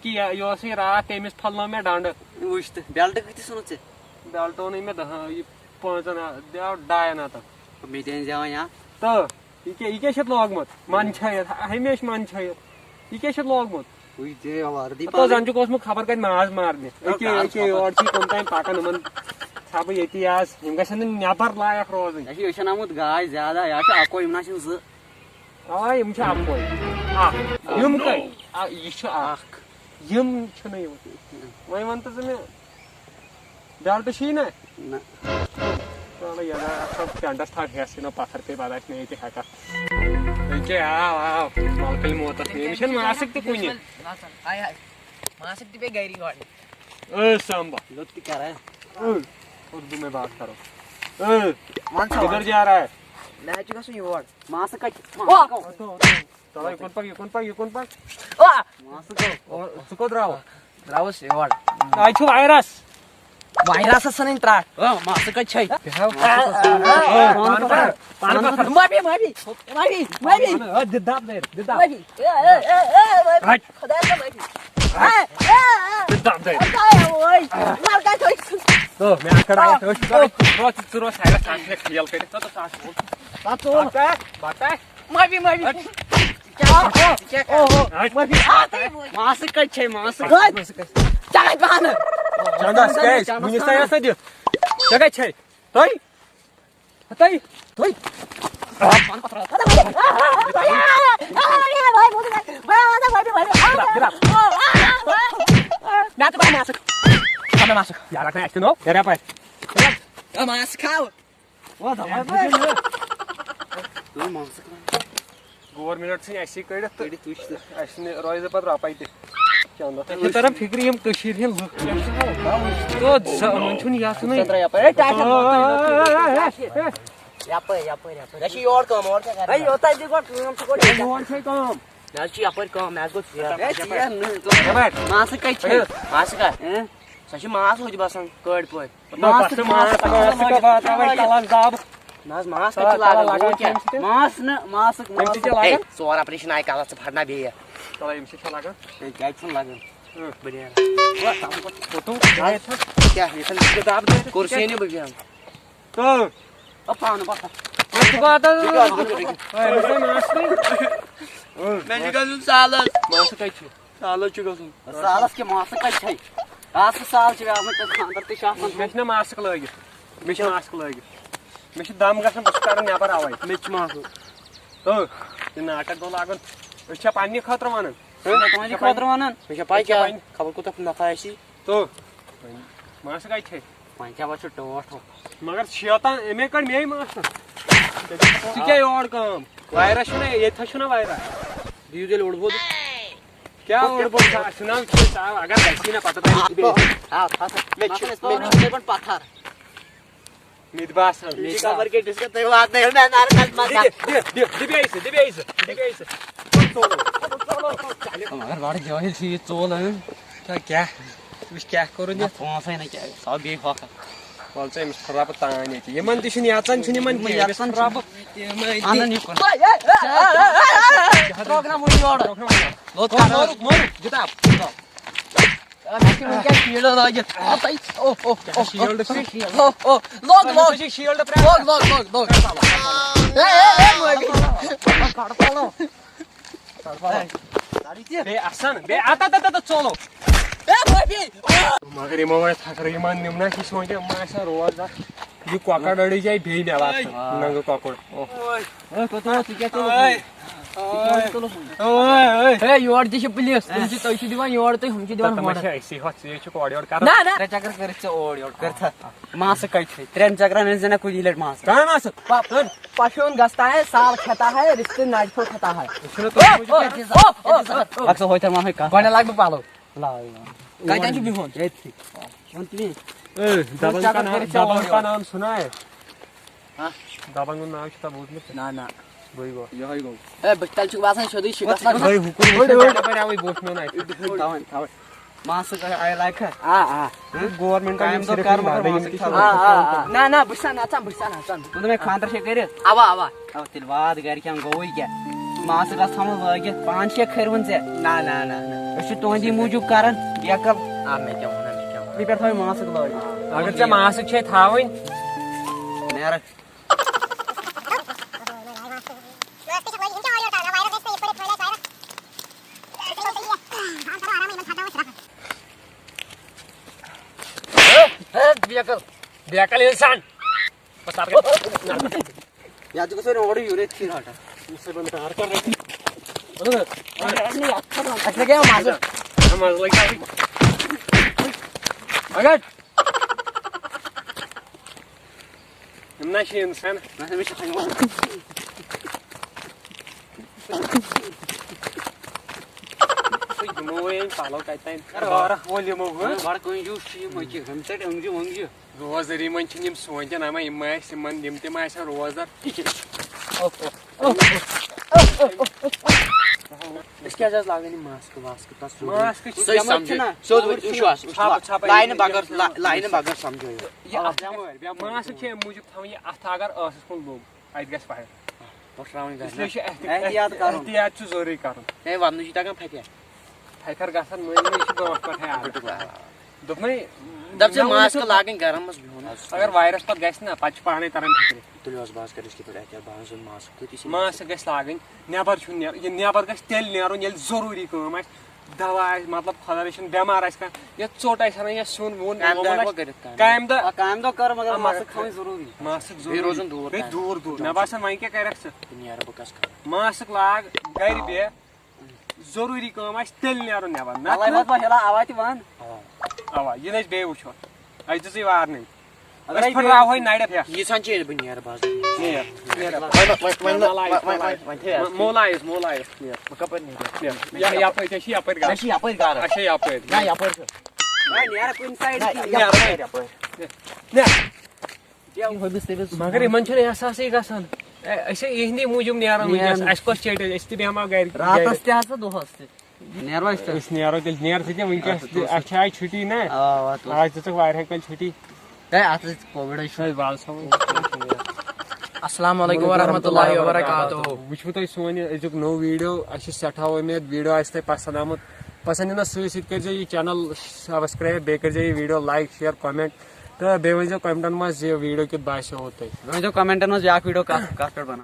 ये रात तमिस फलनो मे डंड वुच बेल्ट कतिस ओन बेल्ट ओन मे 5 2 हथ मे यहाँ तो ये लोगमुत मन छायत हमेशा मन छायत ये लोगमुत तो जन खबर कत माज मारने और कम पकान इन छप ये आज नबर लायक रोजन यह आमुत गाय ज्यादा यह अको ना जो आ यम अकोई वह वन तो मे बेल्ट छी ना चलो ये पेंटस था हेस ना पत्थर पे पता ये हेका मलकल मोत मासक तुन मासक पे गैरी सांबा लुत्त कर उर्दू में बात करो किधर जा रहा है मैच का योर मासक चलो कौन पक मासक सुको द्राव द्रावस योर आई छु वायरस वायरस सन इंट्रा मासक छै माबी दिदाब दे दिदाब तो मैं आकर आया रोज साइड सांस में खियल कर तो सांस बात माबी मासक छै मासक चल पान चंदा स्केच मुझे सया से दियो जगह छै तोय मैं तो मासक यार रखना ऐसे नो तेरे पे मासक खाओ वो दवा मासक गवर्नमेंट से ऐसी कर ऐसे रोज पर रापाई ते चंदा ये तरह फिक्र हम कशीर है लुक तो मन या सुन Yaşı yoğurt kom, yoğurt çeker. Ay yoğurt aydı gol, कौन छै काम Yaşı yapar kom, mez gol çeker. Kemal mask कई छै Masuk kan? Saçı mas hoje basan kord poy. मास का बात आवे कलान दाब Mas mas kaçı lagan lagan ki? मास न मासक एमसी के Hey, लागन suara operation ay kalas फाड़ना भी है. चलो एमसी के लागन क्या छन लागन बढ़िया. फोटो आए था क्या ये सन के दाब दे. कुर्सी नहीं बढ़िया. तो अपान बता मत बात है मास Ben çıkasın sağlar. मास कई छै Sağlar çıkasın. सालस के मासक कई छै आस साल छ आमे त खानदर त शासन मे न मास्क लगित मे मास्क लगित मे दम गसन बस कर नबर आवे मेच मासक तो ये नाटक दो लागन अच्छा पानी खतर मानन तुम्हारी खतर वनन Mesela pay क्या खबर को तो अपना खाएसी. तो मास कई छै पंचा बछ टोट मगर छियता एमे कर मे मास क्या और काम वायरस ने ये था सुना वायरस दियुदेल उड़बोद क्या और बोल सुना कि साहब अगर वैसी ना पता था हां था मेच पण पाथर मिदबास मेच कवर के डिस्कस तो बात नहीं मैं नार कल मत दिबे ऐसे मगर बड़ जोहिल छी चोल क्या विश क्या करू ने फोन से नहीं क्या सब बे होका बोल से खराब ताने ये मन दिशन याचन छनी मन खराब आनन नि प्रोग्राम हुई और लोट मोर जिता Maximum क्या शील्ड लगे. ओ शील्ड लोग शील्ड लोग. बे आसान बे आता चलो मगर यमो थाकर यमन निमना की सोचे मासा रोज ये कोका डड़ी जाय भे ने बात नंग कोकड़ ओए कतो ठीक है ओए हे योर दिस प्लीज तुमची तैशी दिवान योर ते हमची दिवान तमाशा ऐसी होत से छु कोडी और कर ना ना चक्कर करे छ ओड ओड करता मास कई छै ट्रेन चक्कर ने जना कुछ इलेट मास काय मास पाशोन गस्ता है साल खाता है रिश्ते नाइट को खाता है सुनो तो अक्सर होइतर मा होय का कोने लागबे पालो ला काय जान भी फोन ए थी अंतनी दबंग का नाम सुना है हां दबंग नाम छता बहुत में ना ना गोई गो यही गो ए बच्चल छु बासन छोदी शिकत ना भाई हुकुम ओडे पर आवे बोट में नहीं तावन मास का आई लाइक है गवर्नमेंट का तो कार ना ना बुसा ना चम तुम में खानतर से करे आवा अब तिलवाद घर के हम गोई क्या मास का हम लगे 5-6 खरवन से ना तुहदी मूजूब कर बेकल पे थो मास्क लग अगर चे मास्क छे थावन नेर बेकल बेकल इंसान या जो सर ओडी यूरे थी हटा मुझसे बंद कर रही अच्छा क्या मास्क हम लगा अगर हमना शे इंसान मैं हमेशा खाऊंगा मोए पालो कहता है और होली मो बड़ कोई जो शी मची हम से अंगजी मंगजी रोजरी मन छिम सोंजन आमा इमास मन दिमते मास रोजर इसके आजाज लागनी मास्क तस मास्क सही समझे सो विश्वास लाइन बगर समझो ये मास्क छे मुझे थम ये अथ अगर आसस कुन लोग अत गस फायर पटरावन इसलिए एहतियात करो एहतियात छु जरूरी करन ए वनु जी तगन फटे फैकर गसन मोय में छु गवत पर है दोपने दब से मास्क लागन गरम मस बिहोन अगर वायरस पत गस ना पछ पाने तरन फिक्र तुलियोस बास कर इसके पर एहतियात बास मास्क कति मास्क गस लागन नेबर छु ने ये नेबर गस तेल नेरन ये जरूरी काम आस दवा मतलब खदरेशन बीमार आस का ये चोट आस या सुन वोन काम द कर मगर मास्क खावे जरूरी मास्क बे जरूरी रोजन दूर दूर ना बासन वहीं क्या करक दुनिया रे बकस मास्क लाग गैर बे जरूरी काम आस तेल नेरन नेबर ना अल्लाह मत हेला आवाती वन अवा ये नस बे वुछो आज जै वारनिंग अगर फटरा होय नाइड फे ये सांचे दुनिया रे बास मोलाइस कपर नहीं या पे छी या पे गा ऐसी यहाँ पर गार अच्छा या पे ना यहाँ पर यार कोई साइड ने ये हो बिस्ते बिस मगर यमन छ एहसास गसन ऐसे इहंदी मूजूब नेरन वस अस को चेट अस ते बेमा गैर रातस ते हस दोहस ते नेरवा इस अस नेरो तेल नेर थे वंकस अच्छा आज छुट्टी ना आज तक वार कल छुट्टी ए आत कोविड शायद बाल सम अस्सलाम वालेकुम वरहमतुल्लाहि वबरकातुहू वुछो तो सोन अजुक नो वीडियो अस सेठा उम्मीद वीडियो आस ते पसंद आमत पसंद ना सत कर ये चैनल सब्सक्राइब बे कर ये वीडियो लाइक शेयर कमेंट तो बे वो कमेंटन मज ये वीडियो कित बासो होते जो कमेंटन में या वीडियो का बना